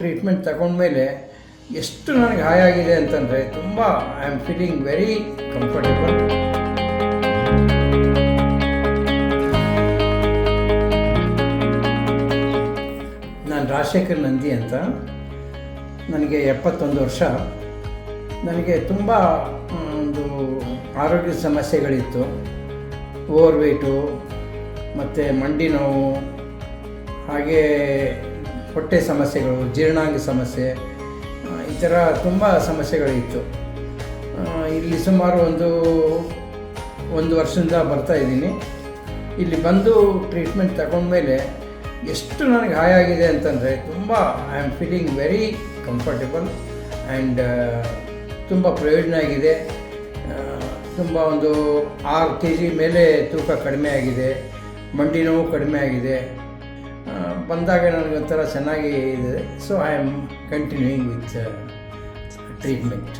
Treatment ತಗೊಂಡ್ಮೇಲೆ ಎಷ್ಟು ನನಗೆ hi ಆಗಿದೆ ಅಂತಂದರೆ ತುಂಬ I am feeling very comfortable. ನಾನು ರಾಜಶೇಖರ್ ನಂದಿ ಅಂತ. ನನಗೆ 71 ವರ್ಷ. ನನಗೆ ತುಂಬ ಒಂದು ಆರೋಗ್ಯದ ಸಮಸ್ಯೆಗಳಿತ್ತು. ಓವರ್ ವೆಯ್ಟು ಮತ್ತು ಮಂಡಿ ನೋವು, ಹಾಗೇ ಹೊಟ್ಟೆ ಸಮಸ್ಯೆಗಳು, ಜೀರ್ಣಾಂಗ ಸಮಸ್ಯೆ, ಈ ಥರ ತುಂಬ ಸಮಸ್ಯೆಗಳಿತ್ತು. ಇಲ್ಲಿ ಸುಮಾರು ಒಂದು ವರ್ಷದಿಂದ ಬರ್ತಾಯಿದ್ದೀನಿ. ಇಲ್ಲಿ ಬಂದು ಟ್ರೀಟ್ಮೆಂಟ್ ತಗೊಂಡ್ಮೇಲೆ ಎಷ್ಟು ನನಗೆ ಹಾಯ್ ಆಗಿದೆ ಅಂತಂದರೆ ತುಂಬ I am feeling very comfortable and ತುಂಬ ಪ್ರಯೋಜನ ಆಗಿದೆ. ತುಂಬ 6 kg ಮೇಲೆ ತೂಕ ಕಡಿಮೆ ಆಗಿದೆ. ಮಂಡಿ ನೋವು ಕಡಿಮೆ ಆಗಿದೆ. ಬಂದಾಗ ನನಗೊಂಥರ ಚೆನ್ನಾಗಿ ಇದೆ. So I am continuing with treatment.